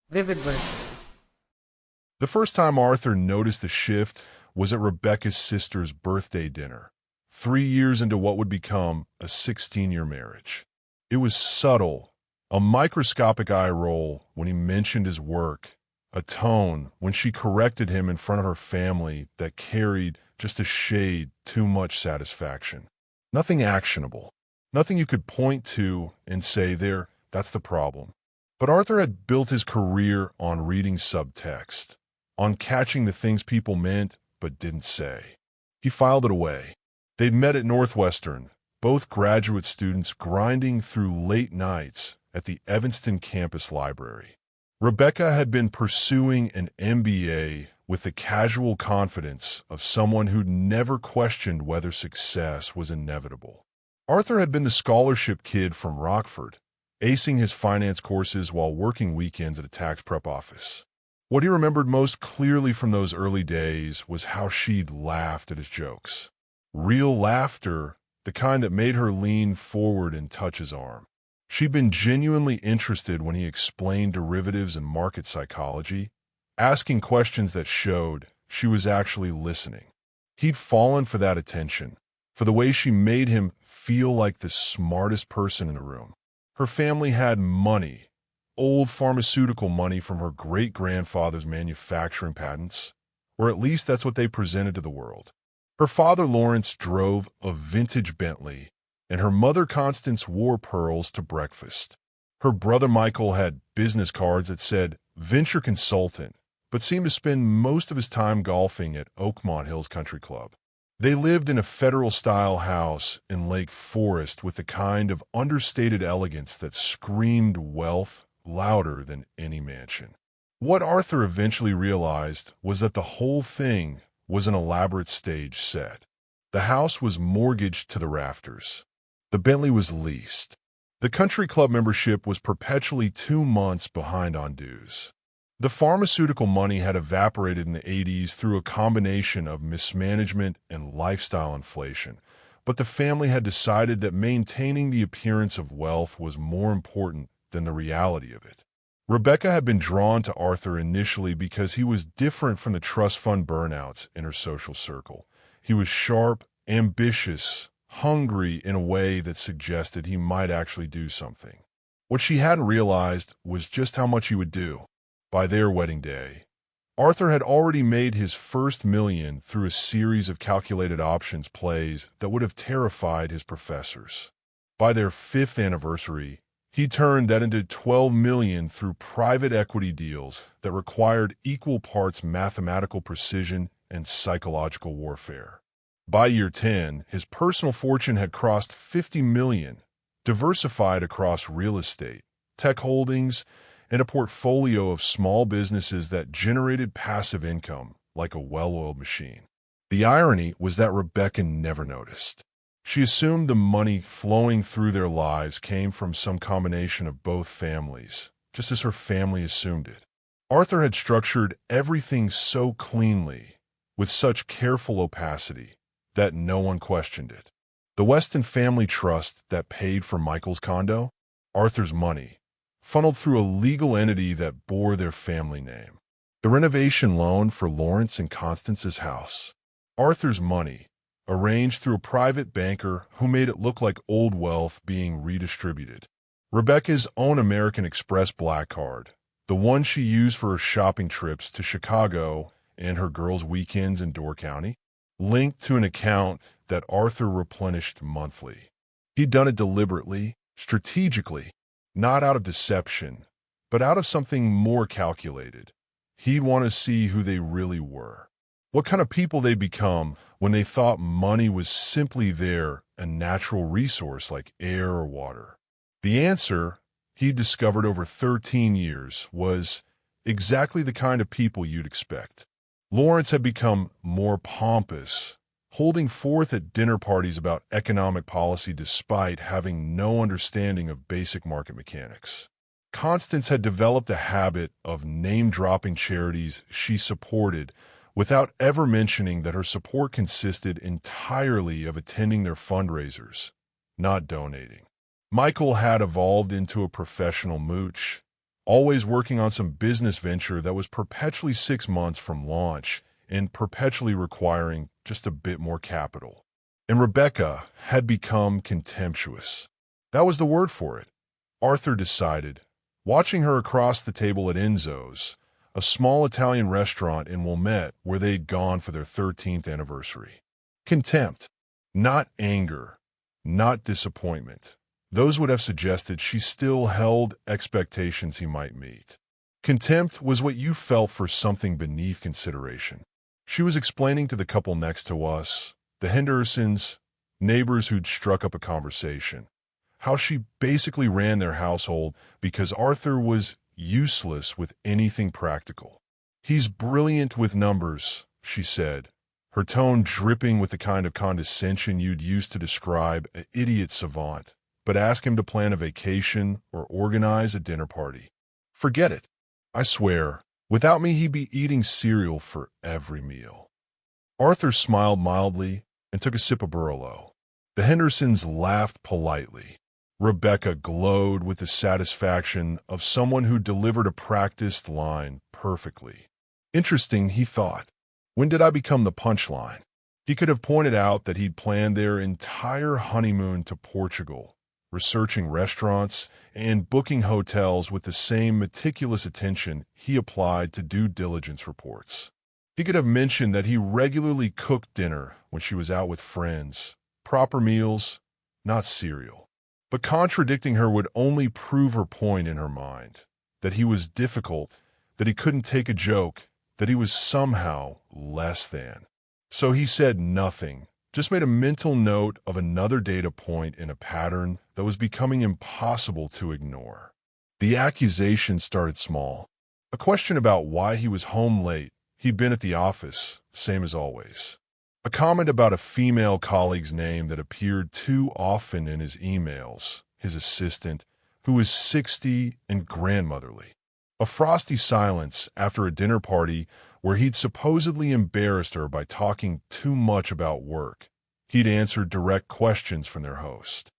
Vivid verses. The first time Arthur noticed the shift was at Rebecca's sister's birthday dinner, 3 years into what would become a 16-year marriage. It was subtle, a microscopic eye roll when he mentioned his work, a tone when she corrected him in front of her family that carried just a shade too much satisfaction. Nothing actionable, nothing you could point to and say, there, that's the problem. But Arthur had built his career on reading subtext, on catching the things people meant but didn't say. He filed it away. They'd met at Northwestern, both graduate students grinding through late nights at the Evanston campus library. Rebecca had been pursuing an MBA with the casual confidence of someone who'd never questioned whether success was inevitable. Arthur had been the scholarship kid from Rockford, acing his finance courses while working weekends at a tax prep office. What he remembered most clearly from those early days was how she'd laughed at his jokes. Real laughter, the kind that made her lean forward and touch his arm. She'd been genuinely interested when he explained derivatives and market psychology, asking questions that showed she was actually listening. He'd fallen for that attention, for the way she made him feel like the smartest person in the room. Her family had money, old pharmaceutical money from her great-grandfather's manufacturing patents, or at least that's what they presented to the world. Her father, Lawrence, drove a vintage Bentley, and her mother, Constance, wore pearls to breakfast. Her brother, Michael, had business cards that said venture consultant, but seemed to spend most of his time golfing at Oakmont Hills Country Club. They lived in a federal-style house in Lake Forest with the kind of understated elegance that screamed wealth louder than any mansion. What Arthur eventually realized was that the whole thing was an elaborate stage set. The house was mortgaged to the rafters. The Bentley was leased. The country club membership was perpetually 2 months behind on dues. The pharmaceutical money had evaporated in the 80s through a combination of mismanagement and lifestyle inflation, but the family had decided that maintaining the appearance of wealth was more important than the reality of it. Rebecca had been drawn to Arthur initially because he was different from the trust fund burnouts in her social circle. He was sharp, ambitious, hungry in a way that suggested he might actually do something. What she hadn't realized was just how much he would do. By their wedding day, Arthur had already made his first million through a series of calculated options plays that would have terrified his professors. By their 5th anniversary, he turned that into $12 million through private equity deals that required equal parts mathematical precision and psychological warfare. By year 10, his personal fortune had crossed $50 million, diversified across real estate, tech holdings, and a portfolio of small businesses that generated passive income like a well-oiled machine. The irony was that Rebecca never noticed. She assumed the money flowing through their lives came from some combination of both families, just as her family assumed it. Arthur had structured everything so cleanly, with such careful opacity, that no one questioned it. The Weston family trust that paid for Michael's condo, Arthur's money, funneled through a legal entity that bore their family name. The renovation loan for Lawrence and Constance's house, Arthur's money, arranged through a private banker who made it look like old wealth being redistributed. Rebecca's own American Express Black Card, the one she used for her shopping trips to Chicago and her girls' weekends in Door County, linked to an account that Arthur replenished monthly. He'd done it deliberately, strategically, not out of deception, but out of something more calculated. He'd want to see who they really were. What kind of people they'd become when they thought money was simply there, a natural resource like air or water. The answer, he'd discovered over 13 years, was exactly the kind of people you'd expect. Lawrence had become more pompous, holding forth at dinner parties about economic policy despite having no understanding of basic market mechanics. Constance had developed a habit of name-dropping charities she supported without ever mentioning that her support consisted entirely of attending their fundraisers, not donating. Michael had evolved into a professional mooch, always working on some business venture that was perpetually 6 months from launch and perpetually requiring just a bit more capital. And Rebecca had become contemptuous. That was the word for it. Arthur decided, watching her across the table at Enzo's, a small Italian restaurant in Wilmette where they'd gone for their 13th anniversary. Contempt, not anger, not disappointment. Those would have suggested she still held expectations he might meet. Contempt was what you felt for something beneath consideration. She was explaining to the couple next to us, the Hendersons, neighbors who'd struck up a conversation, how she basically ran their household because Arthur was useless with anything practical. "He's brilliant with numbers," she said, her tone dripping with the kind of condescension you'd use to describe an idiot savant, but ask him to plan a vacation or organize a dinner party. Forget it. I swear, without me he'd be eating cereal for every meal. Arthur smiled mildly and took a sip of Burlo. The Hendersons laughed politely. Rebecca glowed with the satisfaction of someone who delivered a practiced line perfectly. Interesting, he thought. When did I become the punchline? He could have pointed out that he'd planned their entire honeymoon to Portugal, researching restaurants and booking hotels with the same meticulous attention he applied to due diligence reports. He could have mentioned that he regularly cooked dinner when she was out with friends, proper meals, not cereal. But contradicting her would only prove her point in her mind, that he was difficult, that he couldn't take a joke, that he was somehow less than. So he said nothing, just made a mental note of another data point in a pattern that was becoming impossible to ignore. The accusation started small. A question about why he was home late. He'd been at the office, same as always. A comment about a female colleague's name that appeared too often in his emails, his assistant, who was 60 and grandmotherly. A frosty silence after a dinner party where he'd supposedly embarrassed her by talking too much about work. He'd answered direct questions from their host.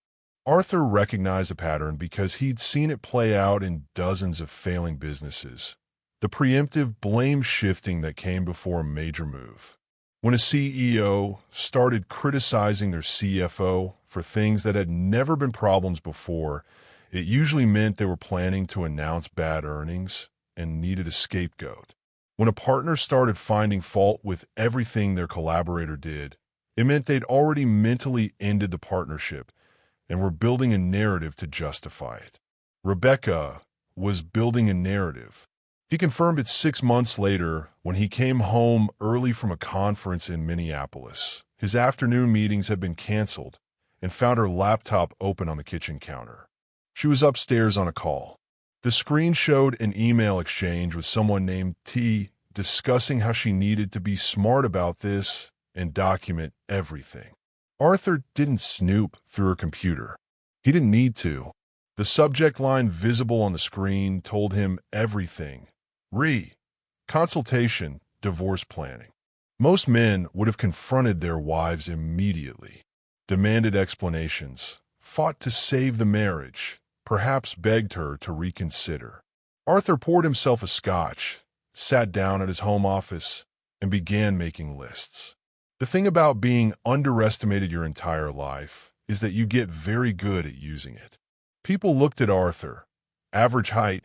Arthur recognized the pattern because he'd seen it play out in dozens of failing businesses. The preemptive blame shifting that came before a major move. When a CEO started criticizing their CFO for things that had never been problems before, it usually meant they were planning to announce bad earnings and needed a scapegoat. When a partner started finding fault with everything their collaborator did, it meant they'd already mentally ended the partnership and were building a narrative to justify it. Rebecca was building a narrative. He confirmed it 6 months later when he came home early from a conference in Minneapolis. His afternoon meetings had been canceled and found her laptop open on the kitchen counter. She was upstairs on a call. The screen showed an email exchange with someone named T discussing how she needed to be smart about this and document everything. Arthur didn't snoop through her computer. He didn't need to. The subject line visible on the screen told him everything. Consultation, divorce planning. Most men would have confronted their wives immediately, demanded explanations, fought to save the marriage, perhaps begged her to reconsider. Arthur poured himself a scotch, sat down at his home office, and began making lists. The thing about being underestimated your entire life is that you get very good at using it. People looked at Arthur, average height,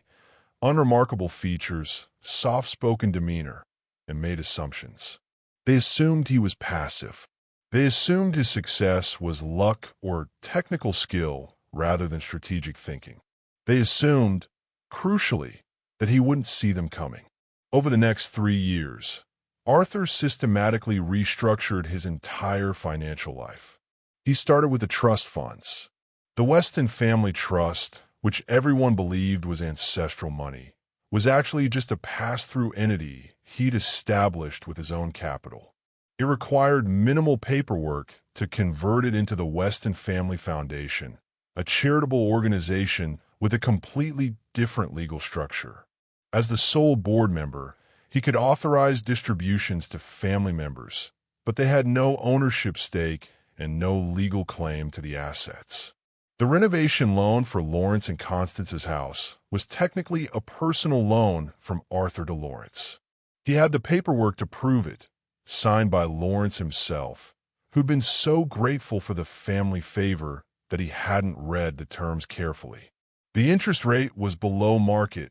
unremarkable features, soft-spoken demeanor, and made assumptions. They assumed he was passive. They assumed his success was luck or technical skill rather than strategic thinking. They assumed, crucially, that he wouldn't see them coming. Over the next 3 years, Arthur systematically restructured his entire financial life. He started with the trust funds. The Weston Family Trust, which everyone believed was ancestral money, was actually just a pass-through entity he'd established with his own capital. It required minimal paperwork to convert it into the Weston Family Foundation, a charitable organization with a completely different legal structure. As the sole board member, he could authorize distributions to family members, but they had no ownership stake and no legal claim to the assets. The renovation loan for Lawrence and Constance's house was technically a personal loan from Arthur to Lawrence. He had the paperwork to prove it, signed by Lawrence himself, who'd been so grateful for the family favor that he hadn't read the terms carefully. The interest rate was below market.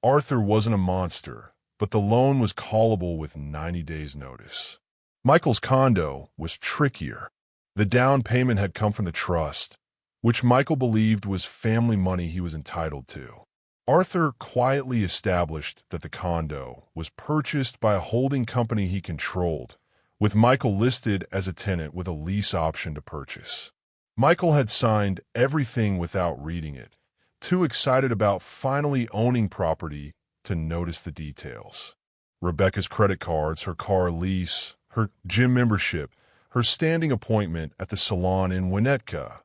Arthur wasn't a monster, but the loan was callable with 90 days' notice. Michael's condo was trickier. The down payment had come from the trust, which Michael believed was family money he was entitled to. Arthur quietly established that the condo was purchased by a holding company he controlled, with Michael listed as a tenant with a lease option to purchase. Michael had signed everything without reading it, too excited about finally owning property to notice the details. Rebecca's credit cards, her car lease, her gym membership, her standing appointment at the salon in Winnetka,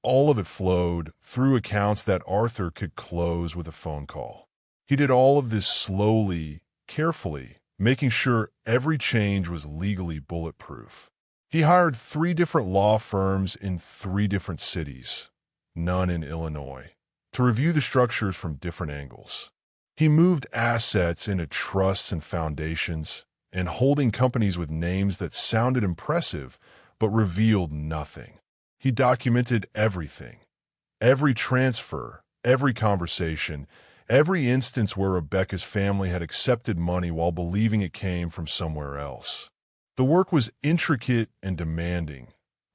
all of it flowed through accounts that Arthur could close with a phone call. He did all of this slowly, carefully, making sure every change was legally bulletproof. He hired 3 different law firms in 3 different cities, none in Illinois, to review the structures from different angles. He moved assets into trusts and foundations and holding companies with names that sounded impressive but revealed nothing. He documented everything, every transfer, every conversation, every instance where Rebecca's family had accepted money while believing it came from somewhere else. The work was intricate and demanding,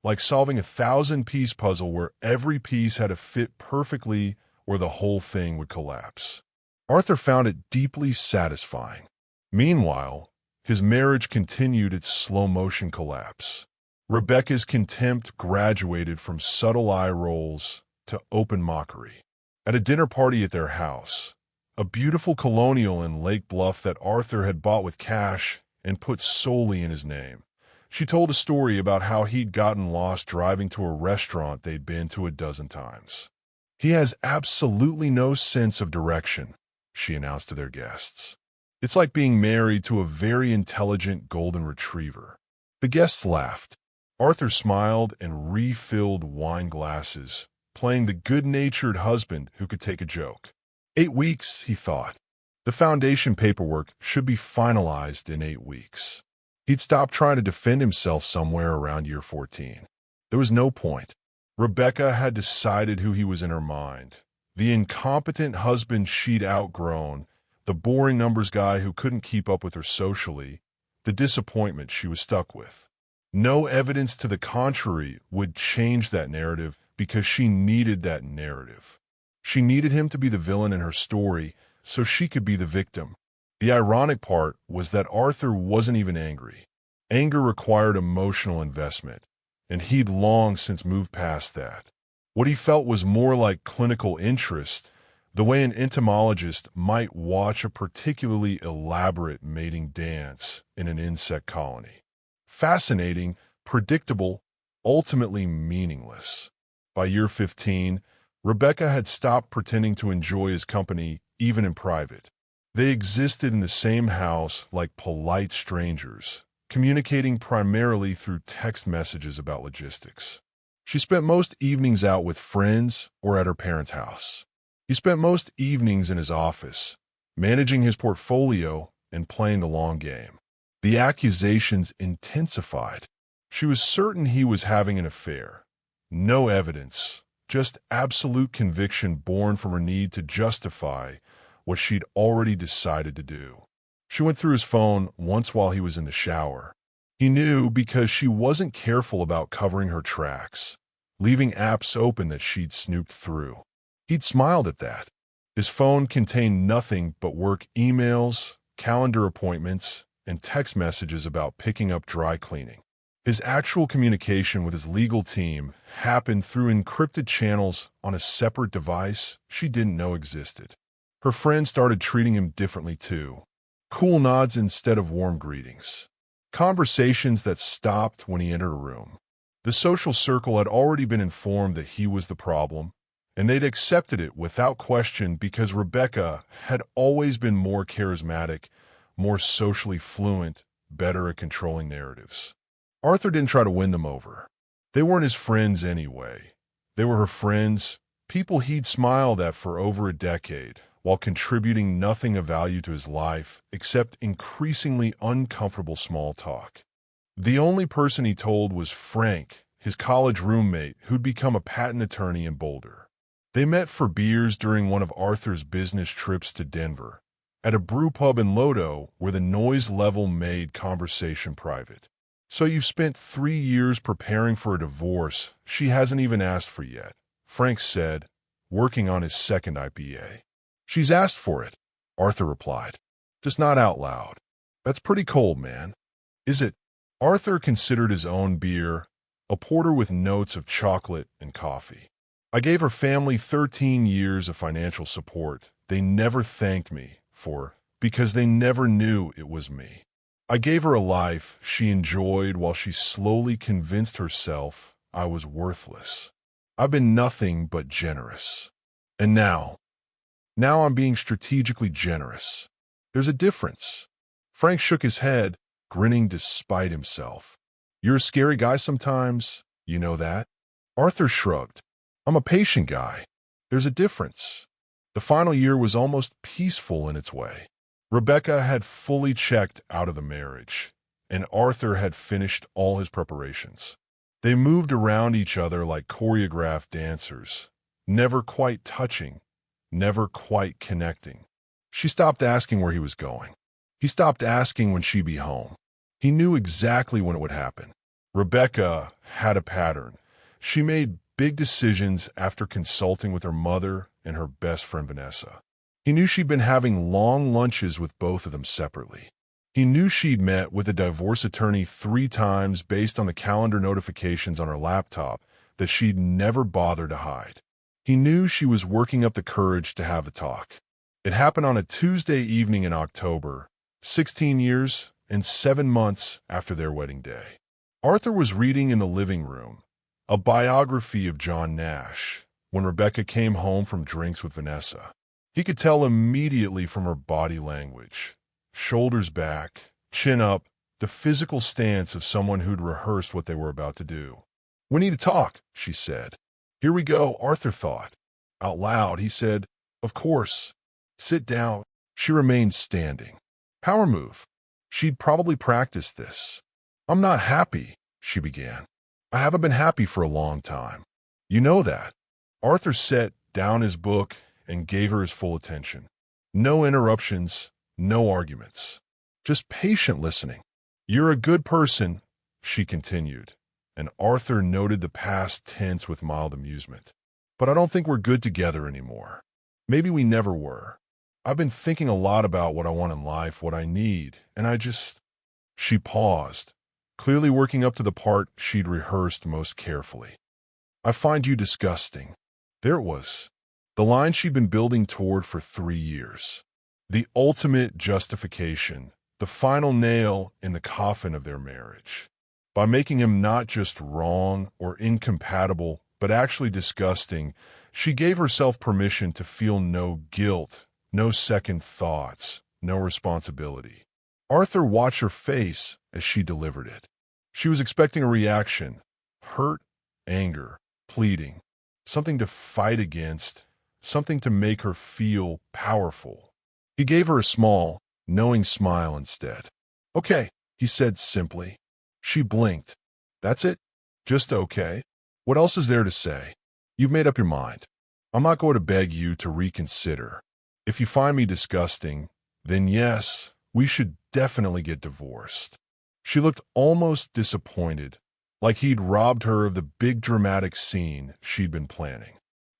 like solving a 1,000-piece puzzle where every piece had to fit perfectly or the whole thing would collapse. Arthur found it deeply satisfying. Meanwhile, his marriage continued its slow-motion collapse. Rebecca's contempt graduated from subtle eye rolls to open mockery. At a dinner party at their house, a beautiful colonial in Lake Bluff that Arthur had bought with cash and put solely in his name, she told a story about how he'd gotten lost driving to a restaurant they'd been to a dozen times. "He has absolutely no sense of direction," she announced to their guests. "It's like being married to a very intelligent golden retriever." The guests laughed. Arthur smiled and refilled wine glasses, playing the good-natured husband who could take a joke. 8 weeks, he thought. The foundation paperwork should be finalized in 8 weeks. He'd stopped trying to defend himself somewhere around year 14. There was no point. Rebecca had decided who he was in her mind. The incompetent husband she'd outgrown, the boring numbers guy who couldn't keep up with her socially, the disappointment she was stuck with. No evidence to the contrary would change that narrative because she needed that narrative. She needed him to be the villain in her story so she could be the victim. The ironic part was that Arthur wasn't even angry. Anger required emotional investment, and he'd long since moved past that. What he felt was more like clinical interest, the way an entomologist might watch a particularly elaborate mating dance in an insect colony. Fascinating, predictable, ultimately meaningless. By year 15, Rebecca had stopped pretending to enjoy his company, even in private. They existed in the same house like polite strangers, communicating primarily through text messages about logistics. She spent most evenings out with friends or at her parents' house. He spent most evenings in his office, managing his portfolio and playing the long game. The accusations intensified. She was certain he was having an affair. No evidence, just absolute conviction born from her need to justify what she'd already decided to do. She went through his phone once while he was in the shower. He knew because she wasn't careful about covering her tracks, leaving apps open that she'd snooped through. He'd smiled at that. His phone contained nothing but work emails, calendar appointments, and text messages about picking up dry cleaning. His actual communication with his legal team happened through encrypted channels on a separate device she didn't know existed. Her friends started treating him differently too. Cool nods instead of warm greetings. Conversations that stopped when he entered a room. The social circle had already been informed that he was the problem, and they'd accepted it without question because Rebecca had always been more charismatic, more socially fluent, better at controlling narratives. Arthur didn't try to win them over. They weren't his friends anyway. They were her friends, people he'd smiled at for over a decade, while contributing nothing of value to his life except increasingly uncomfortable small talk. The only person he told was Frank, his college roommate who'd become a patent attorney in Boulder. They met for beers during one of Arthur's business trips to Denver, at a brew pub in Lodo where the noise level made conversation private. "So you've spent 3 years preparing for a divorce she hasn't even asked for yet," Frank said, working on his second IPA. "She's asked for it," Arthur replied. "Just not out loud." "That's pretty cold, man." "Is it?" Arthur considered his own beer, a porter with notes of chocolate and coffee. "I gave her family 13 years of financial support they never thanked me for because they never knew it was me. I gave her a life she enjoyed while she slowly convinced herself I was worthless. I've been nothing but generous. And now I'm being strategically generous. There's a difference." Frank shook his head, grinning despite himself. "You're a scary guy sometimes, you know that?" Arthur shrugged. "I'm a patient guy. There's a difference." The final year was almost peaceful in its way. Rebecca had fully checked out of the marriage, and Arthur had finished all his preparations. They moved around each other like choreographed dancers, never quite touching, never quite connecting. She stopped asking where he was going. He stopped asking when she'd be home. He knew exactly when it would happen. Rebecca had a pattern. She made big decisions after consulting with her mother and her best friend Vanessa. He knew she'd been having long lunches with both of them separately. He knew she'd met with a divorce attorney 3 times based on the calendar notifications on her laptop that she'd never bothered to hide. He knew she was working up the courage to have the talk. It happened on a Tuesday evening in October, 16 years and 7 months after their wedding day. Arthur was reading in the living room, a biography of John Nash, when Rebecca came home from drinks with Vanessa. He could tell immediately from her body language, shoulders back, chin up, the physical stance of someone who'd rehearsed what they were about to do. "We need to talk," she said. "Here we go," Arthur thought. Out loud, he said, "Of course. Sit down." She remained standing. Power move. She'd probably practiced this. "I'm not happy," she began. "I haven't been happy for a long time. You know that." Arthur set down his book and gave her his full attention. No interruptions, no arguments. Just patient listening. "You're a good person," she continued, and Arthur noted the past tense with mild amusement. "But I don't think we're good together anymore. Maybe we never were. I've been thinking a lot about what I want in life, what I need, and I just—" She paused, clearly working up to the part she'd rehearsed most carefully. "I find you disgusting." There it was. The line she'd been building toward for 3 years. The ultimate justification, the final nail in the coffin of their marriage. By making him not just wrong or incompatible, but actually disgusting, she gave herself permission to feel no guilt, no second thoughts, no responsibility. Arthur watched her face as she delivered it. She was expecting a reaction, hurt, anger, pleading, something to fight against, something to make her feel powerful. He gave her a small, knowing smile instead. "Okay," he said simply. She blinked. "That's it? Just okay? What else is there to say? You've made up your mind. I'm not going to beg you to reconsider. If you find me disgusting, then yes, we should definitely get divorced." She looked almost disappointed, like he'd robbed her of the big dramatic scene she'd been planning.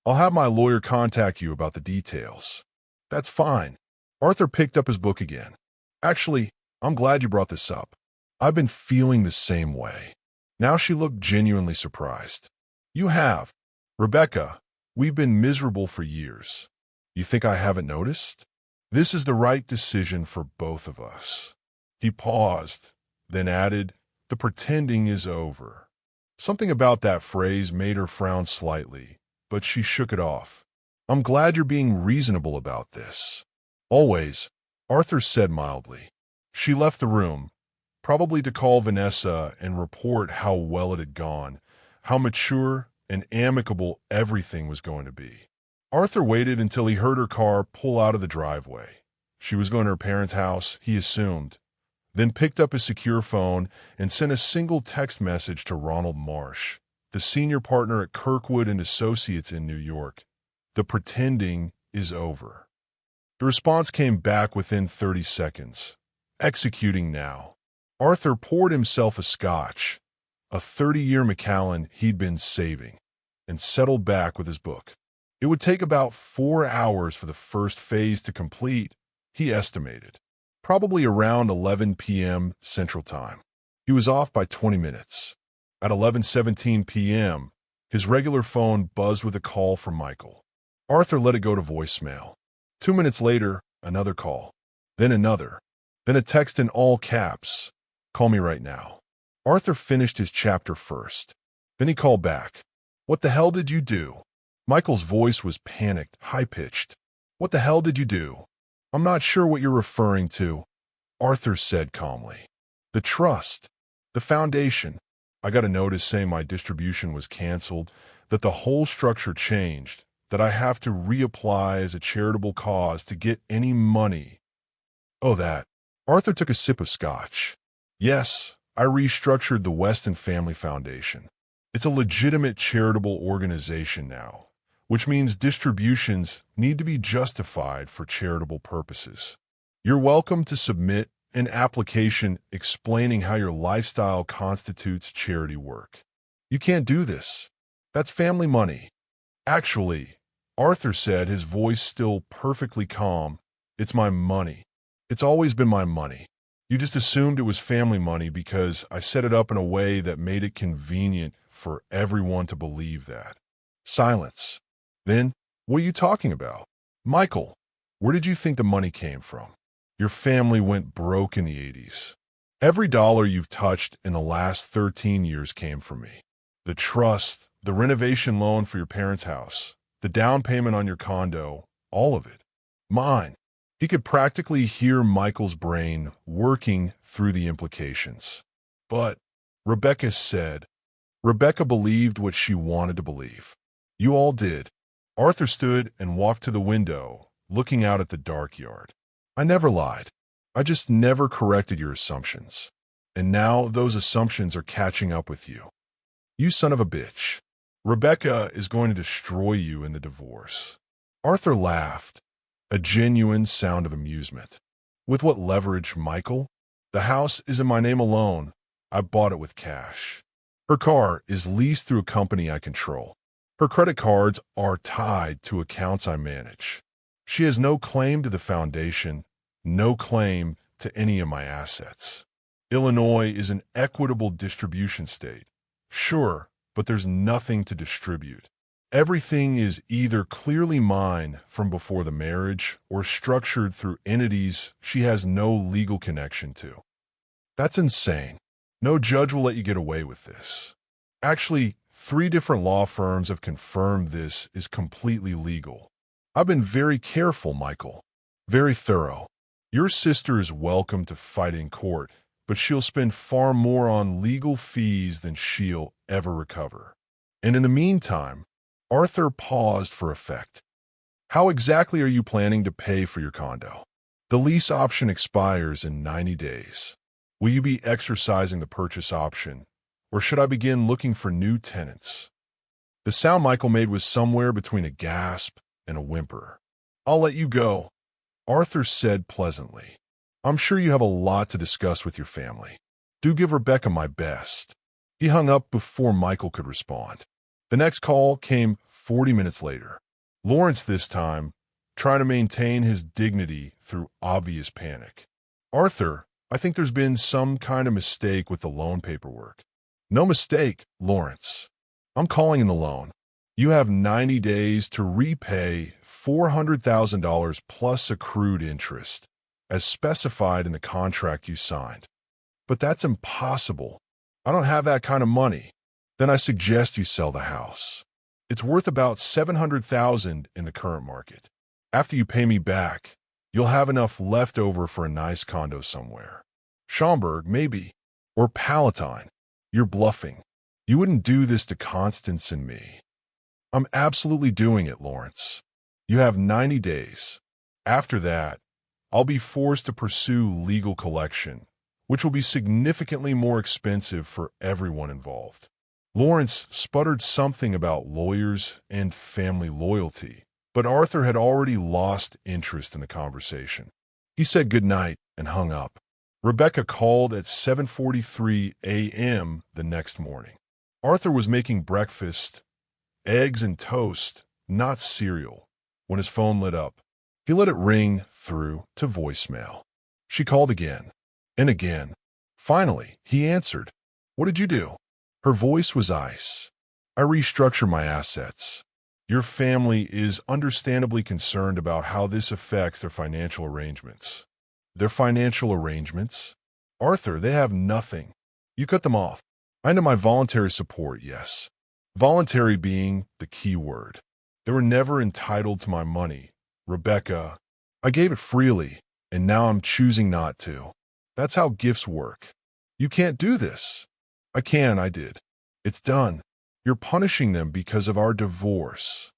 "I'll have my lawyer contact you about the details." "That's fine." Arthur picked up his book again. "Actually, I'm glad you brought this up. I've been feeling the same way." Now she looked genuinely surprised. "You have. Rebecca, we've been miserable for years. You think I haven't noticed? This is the right decision for both of us." He paused, then added, "The pretending is over." Something about that phrase made her frown slightly, but she shook it off. "I'm glad you're being reasonable about this." "Always," Arthur said mildly. She left the room, probably to call Vanessa and report how well it had gone, how mature and amicable everything was going to be. Arthur waited until he heard her car pull out of the driveway. She was going to her parents' house, he assumed, then picked up his secure phone and sent a single text message to Ronald Marsh, the senior partner at Kirkwood and Associates in New York. The pretending is over. The response came back within 30 seconds. Executing now. Arthur poured himself a scotch, a 30-year Macallan he'd been saving, and settled back with his book. It would take about 4 hours for the first phase to complete, he estimated. Probably around 11 p.m. Central Time. He was off by 20 minutes. At 11:17 p.m., his regular phone buzzed with a call from Michael. Arthur let it go to voicemail. 2 minutes later, another call. Then another. Then a text in all caps. Call me right now. Arthur finished his chapter first. Then he called back. What the hell did you do? Michael's voice was panicked, high-pitched. What the hell did you do? I'm not sure what you're referring to, Arthur said calmly. The trust. The foundation. I got a notice saying my distribution was canceled, that the whole structure changed, that I have to reapply as a charitable cause to get any money. Oh, that. Arthur took a sip of scotch. Yes, I restructured the Weston Family Foundation. It's a legitimate charitable organization now, which means distributions need to be justified for charitable purposes. You're welcome to submit an application explaining how your lifestyle constitutes charity work. You can't do this. That's family money. Actually, Arthur said, his voice still perfectly calm, it's my money. It's always been my money. You just assumed it was family money because I set it up in a way that made it convenient for everyone to believe that. Silence. Then, what are you talking about? Michael, where did you think the money came from? Your family went broke in the 80s. Every dollar you've touched in the last 13 years came from me. The trust, the renovation loan for your parents' house, the down payment on your condo, all of it. Mine. He could practically hear Michael's brain working through the implications. But, Rebecca said, Rebecca believed what she wanted to believe. You all did. Arthur stood and walked to the window, looking out at the dark yard. I never lied. I just never corrected your assumptions. And now those assumptions are catching up with you. You son of a bitch. Rebecca is going to destroy you in the divorce. Arthur laughed, a genuine sound of amusement. With what leverage, Michael? The house is in my name alone. I bought it with cash. Her car is leased through a company I control. Her credit cards are tied to accounts I manage. She has no claim to the foundation, no claim to any of my assets. Illinois is an equitable distribution state. Sure, but there's nothing to distribute. Everything is either clearly mine from before the marriage or structured through entities she has no legal connection to. That's insane. No judge will let you get away with this. Actually, 3 different law firms have confirmed this is completely legal. I've been very careful, Michael. Very thorough. Your sister is welcome to fight in court, but she'll spend far more on legal fees than she'll ever recover. And in the meantime, Arthur paused for effect. How exactly are you planning to pay for your condo? The lease option expires in 90 days. Will you be exercising the purchase option, or should I begin looking for new tenants? The sound Michael made was somewhere between a gasp and a whimper. I'll let you go, Arthur said pleasantly. I'm sure you have a lot to discuss with your family. Do give Rebecca my best. He hung up before Michael could respond. The next call came 40 minutes later. Lawrence this time, trying to maintain his dignity through obvious panic. Arthur, I think there's been some kind of mistake with the loan paperwork. No mistake, Lawrence. I'm calling in the loan. You have 90 days to repay $400,000 plus accrued interest, as specified in the contract you signed. But that's impossible. I don't have that kind of money. Then I suggest you sell the house. It's worth about $700,000 in the current market. After you pay me back, you'll have enough left over for a nice condo somewhere. Schaumburg, maybe. Or Palatine. You're bluffing. You wouldn't do this to Constance and me. I'm absolutely doing it, Lawrence. You have 90 days. After that, I'll be forced to pursue legal collection, which will be significantly more expensive for everyone involved. Lawrence sputtered something about lawyers and family loyalty, but Arthur had already lost interest in the conversation. He said goodnight and hung up. Rebecca called at 7:43 a.m. the next morning. Arthur was making breakfast, eggs and toast, not cereal, when his phone lit up. He let it ring through to voicemail. She called again and again. Finally, he answered. "What did you do?" Her voice was ice. "I restructure my assets. Your family is understandably concerned about how this affects their financial arrangements." "Their financial arrangements?" "Arthur, they have nothing. You cut them off." "I know my voluntary support, yes. Voluntary being the key word. They were never entitled to my money. Rebecca, I gave it freely, and now I'm choosing not to. That's how gifts work. You can't do this." "I can, I did. It's done. You're punishing them because of our divorce."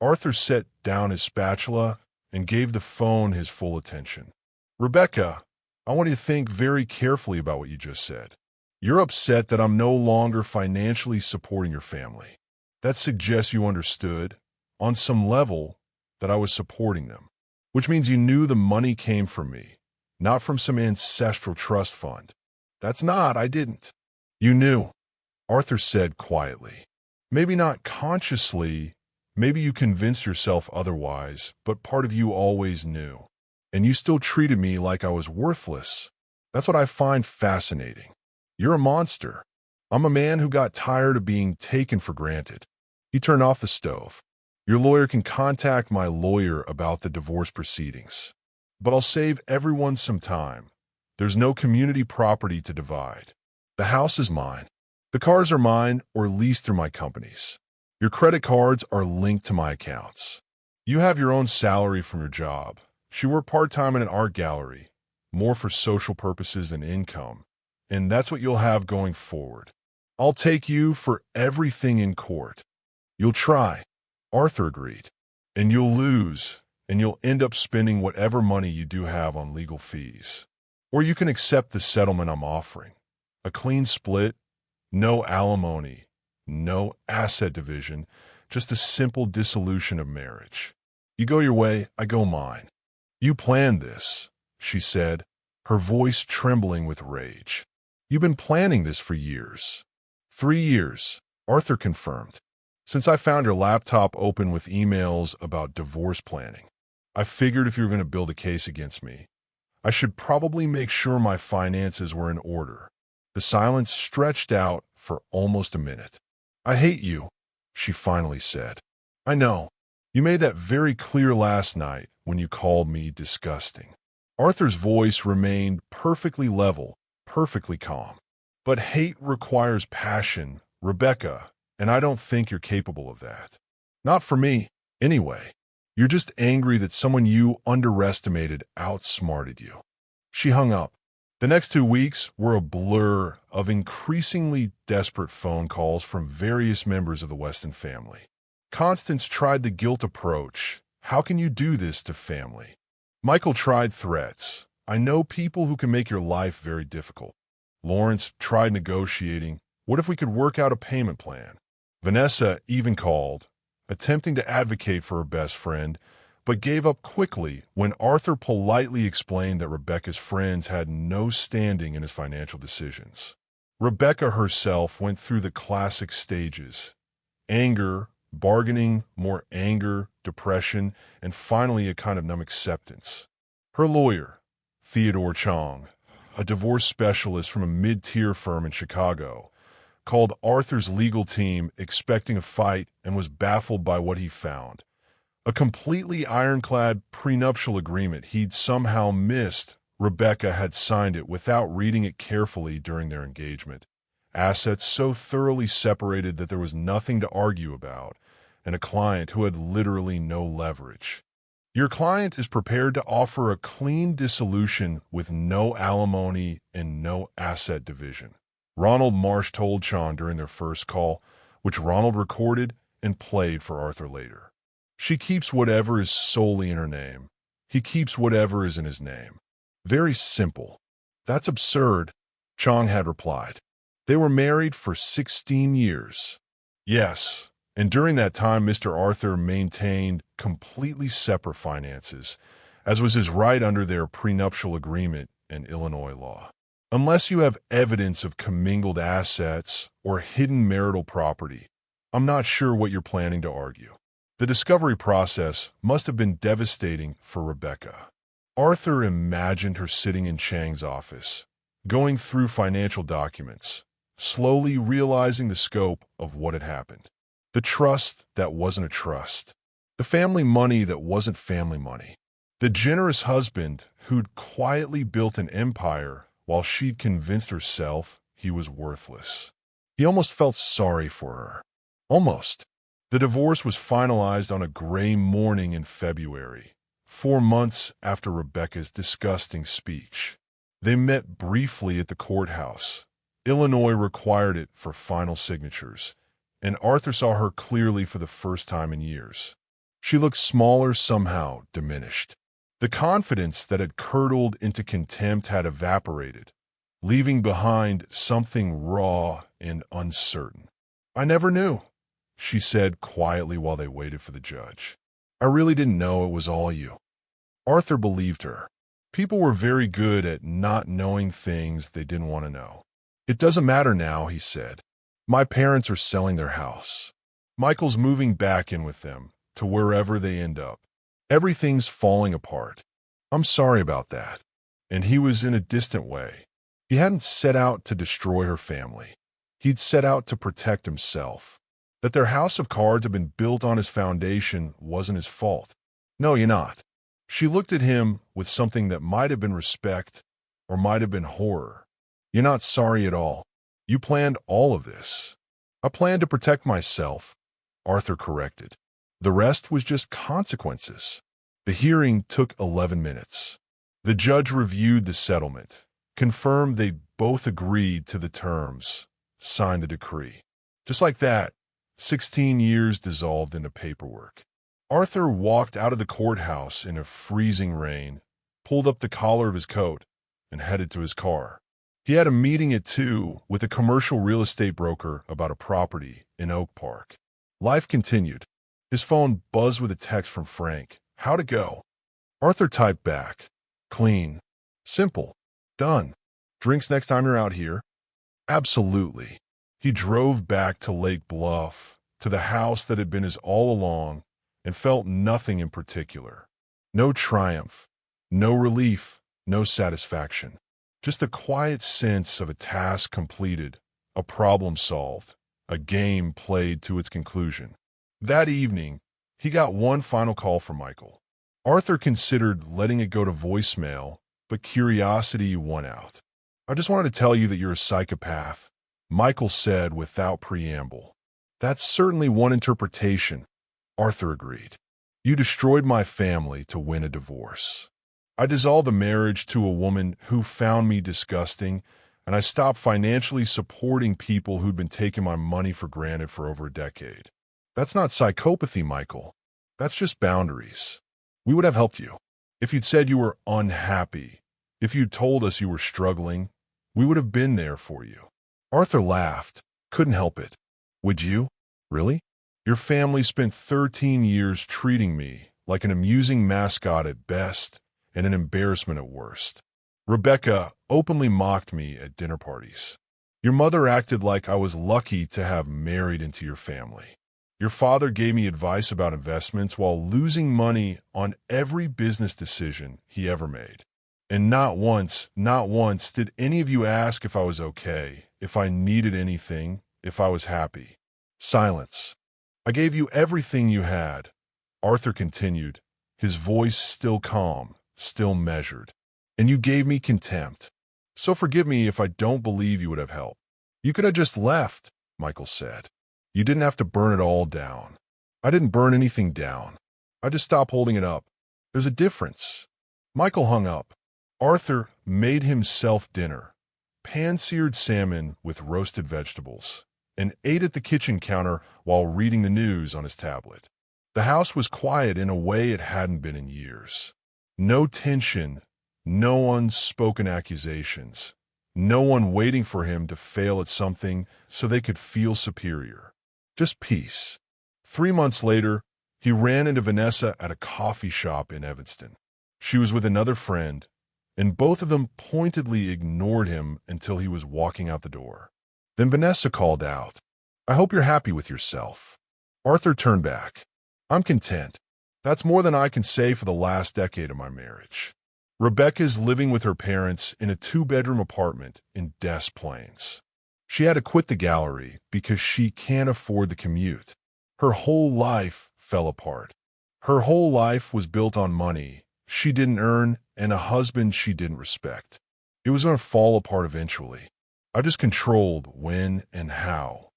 Arthur set down his spatula and gave the phone his full attention. "Rebecca, I want you to think very carefully about what you just said. You're upset that I'm no longer financially supporting your family. That suggests you understood, on some level, that I was supporting them, which means you knew the money came from me, not from some ancestral trust fund." I didn't." "You knew," Arthur said quietly. "Maybe not consciously, maybe you convinced yourself otherwise, but part of you always knew. And you still treated me like I was worthless. That's what I find fascinating. You're a monster. I'm a man who got tired of being taken for granted." He turned off the stove. "Your lawyer can contact my lawyer about the divorce proceedings. But I'll save everyone some time. There's no community property to divide. The house is mine. The cars are mine or leased through my companies. Your credit cards are linked to my accounts. You have your own salary from your job. She worked part-time in an art gallery, more for social purposes than income. And that's what you'll have going forward. I'll take you for everything in court." "You'll try," Arthur agreed. "And you'll lose, and you'll end up spending whatever money you do have on legal fees. Or you can accept the settlement I'm offering. A clean split, no alimony, no asset division, just a simple dissolution of marriage. You go your way, I go mine." "You planned this," she said, her voice trembling with rage. "You've been planning this for years." 3 years, Arthur confirmed. "Since I found your laptop open with emails about divorce planning. I figured if you were going to build a case against me, I should probably make sure my finances were in order." The silence stretched out for almost a minute. "I hate you," she finally said. "I know. You made that very clear last night when you called me disgusting." Arthur's voice remained perfectly level, perfectly calm. "But hate requires passion, Rebecca, and I don't think you're capable of that. Not for me, anyway. You're just angry that someone you underestimated outsmarted you." She hung up. The next 2 weeks were a blur of increasingly desperate phone calls from various members of the Weston family. Constance tried the guilt approach. "How can you do this to family?" Michael tried threats. "I know people who can make your life very difficult." Lawrence tried negotiating. "What if we could work out a payment plan?" Vanessa even called, attempting to advocate for her best friend, but gave up quickly when Arthur politely explained that Rebecca's friends had no standing in his financial decisions. Rebecca herself went through the classic stages: anger, bargaining, more anger, depression, and finally a kind of numb acceptance. Her lawyer, Theodore Chong, a divorce specialist from a mid-tier firm in Chicago, called Arthur's legal team expecting a fight and was baffled by what he found: a completely ironclad prenuptial agreement he'd somehow missed. Rebecca had signed it without reading it carefully during their engagement. Assets so thoroughly separated that there was nothing to argue about, and a client who had literally no leverage. Your client is prepared to offer a clean dissolution with no alimony and no asset division. Ronald Marsh told Chang during their first call, which Ronald recorded and played for Arthur later. She keeps whatever is solely in her name. He keeps whatever is in his name. Very simple. That's absurd, Chang had replied. They were married for 16 years. Yes, and during that time Mr. Arthur maintained completely separate finances, as was his right under their prenuptial agreement in Illinois law. Unless you have evidence of commingled assets or hidden marital property, I'm not sure what you're planning to argue. The discovery process must have been devastating for Rebecca. Arthur imagined her sitting in Chang's office, going through financial documents, slowly realizing the scope of what had happened. The trust that wasn't a trust. The family money that wasn't family money. The generous husband who'd quietly built an empire while she'd convinced herself he was worthless. He almost felt sorry for her. Almost. The divorce was finalized on a gray morning in February, 4 months after Rebecca's disgusting speech. They met briefly at the courthouse. Illinois required it for final signatures, and Arthur saw her clearly for the first time in years. She looked smaller, somehow diminished. The confidence that had curdled into contempt had evaporated, leaving behind something raw and uncertain. "I never knew," she said quietly while they waited for the judge. "I really didn't know it was all you." Arthur believed her. People were very good at not knowing things they didn't want to know. "It doesn't matter now," he said. "My parents are selling their house. Michael's moving back in with them, to wherever they end up. Everything's falling apart. I'm sorry about that." And he was in a distant way. He hadn't set out to destroy her family. He'd set out to protect himself. That their house of cards had been built on his foundation wasn't his fault. "No, you're not." She looked at him with something that might have been respect or might have been horror. "You're not sorry at all. You planned all of this." "I planned to protect myself," Arthur corrected. "The rest was just consequences." The hearing took 11 minutes. The judge reviewed the settlement, confirmed they both agreed to the terms, signed the decree. Just like that, 16 years dissolved into paperwork. Arthur walked out of the courthouse in a freezing rain, pulled up the collar of his coat, and headed to his car. He had a meeting at 2 with a commercial real estate broker about a property in Oak Park. Life continued. His phone buzzed with a text from Frank. "How'd it go?" Arthur typed back. "Clean. Simple. Done. Drinks next time you're out here?" "Absolutely." He drove back to Lake Bluff, to the house that had been his all along, and felt nothing in particular. No triumph, no relief, no satisfaction. Just the quiet sense of a task completed, a problem solved, a game played to its conclusion. That evening, he got one final call from Michael. Arthur considered letting it go to voicemail, but curiosity won out. "I just wanted to tell you that you're a psychopath," Michael said without preamble. "That's certainly one interpretation," Arthur agreed. "You destroyed my family to win a divorce. I dissolved a marriage to a woman who found me disgusting, and I stopped financially supporting people who'd been taking my money for granted for over a decade. That's not psychopathy, Michael. That's just boundaries. We would have helped you. If you'd said you were unhappy, if you'd told us you were struggling, we would have been there for you." Arthur laughed. "Couldn't help it." "Would you? Really? Your family spent 13 years treating me like an amusing mascot at best and an embarrassment at worst. Rebecca openly mocked me at dinner parties. Your mother acted like I was lucky to have married into your family. Your father gave me advice about investments while losing money on every business decision he ever made. And not once did any of you ask if I was okay, if I needed anything, if I was happy. Silence. I gave you everything you had," Arthur continued, his voice still calm, still measured. "And you gave me contempt. So forgive me if I don't believe you would have helped." "You could have just left," Michael said. "You didn't have to burn it all down." "I didn't burn anything down. I just stopped holding it up. There's a difference." Michael hung up. Arthur made himself dinner, pan-seared salmon with roasted vegetables, and ate at the kitchen counter while reading the news on his tablet. The house was quiet in a way it hadn't been in years. No tension, no unspoken accusations, no one waiting for him to fail at something so they could feel superior. Just peace. 3 months later, he ran into Vanessa at a coffee shop in Evanston. She was with another friend, and both of them pointedly ignored him until he was walking out the door. Then Vanessa called out, "I hope you're happy with yourself." Arthur turned back. "I'm content. That's more than I can say for the last decade of my marriage." Rebecca's living with her parents in a 2-bedroom apartment in Des Plaines. She had to quit the gallery because she can't afford the commute. Her whole life fell apart. Her whole life was built on money she didn't earn and a husband she didn't respect. It was going to fall apart eventually. I just controlled when and how.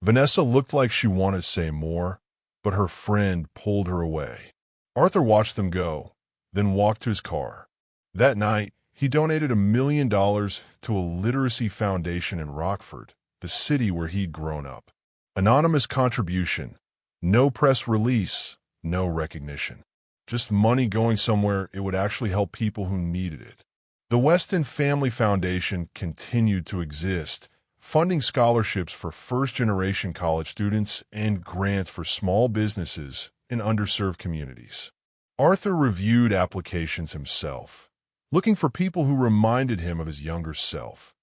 Vanessa looked like she wanted to say more, but her friend pulled her away. Arthur watched them go, then walked to his car. That night, he donated $1 million to a literacy foundation in Rockford, the city where he'd grown up. Anonymous contribution, no press release, no recognition. Just money going somewhere it would actually help people who needed it. The Weston Family Foundation continued to exist, funding scholarships for first-generation college students and grants for small businesses in underserved communities. Arthur reviewed applications himself, looking for people who reminded him of his younger self.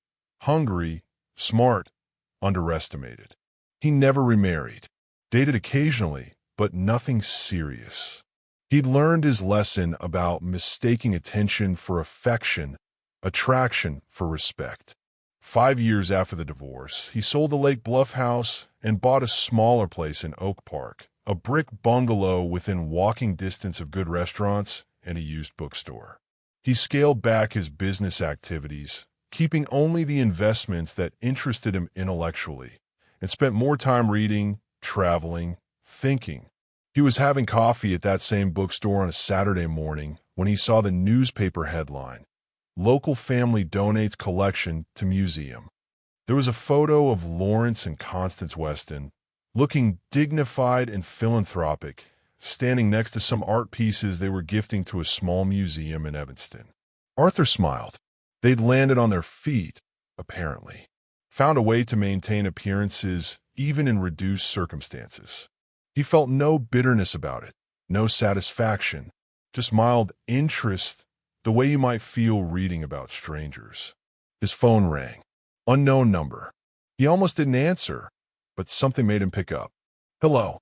Hungry, smart, underestimated. He never remarried, dated occasionally, but nothing serious. He'd learned his lesson about mistaking attention for affection, attraction for respect. 5 years after the divorce, he sold the Lake Bluff house and bought a smaller place in Oak Park, a brick bungalow within walking distance of good restaurants and a used bookstore. He scaled back his business activities, keeping only the investments that interested him intellectually, and spent more time reading, traveling, thinking. He was having coffee at that same bookstore on a Saturday morning when he saw the newspaper headline, "Local Family Donates Collection to Museum." There was a photo of Lawrence and Constance Weston, looking dignified and philanthropic, standing next to some art pieces they were gifting to a small museum in Evanston. Arthur smiled. They'd landed on their feet, apparently. Found a way to maintain appearances even in reduced circumstances. He felt no bitterness about it, no satisfaction, just mild interest, the way you might feel reading about strangers. His phone rang. Unknown number. He almost didn't answer, but something made him pick up. "Hello,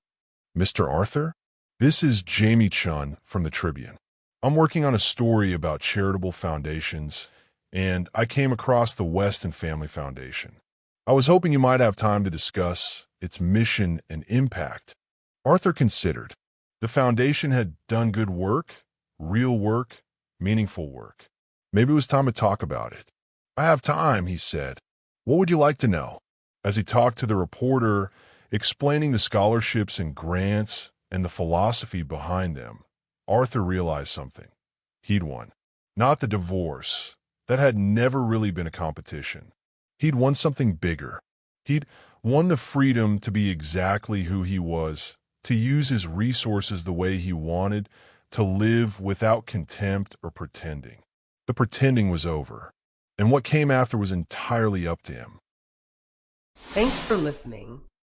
Mr. Arthur? This is Jamie Chun from the Tribune. I'm working on a story about charitable foundations, and I came across the Weston Family Foundation. I was hoping you might have time to discuss its mission and impact." Arthur considered. The foundation had done good work, real work, meaningful work. Maybe it was time to talk about it. "I have time," he said. "What would you like to know?" As he talked to the reporter, explaining the scholarships and grants and the philosophy behind them, Arthur realized something. He'd won. Not the divorce. That had never really been a competition. He'd won something bigger. He'd won the freedom to be exactly who he was, to use his resources the way he wanted, to live without contempt or pretending. The pretending was over, and what came after was entirely up to him. Thanks for listening.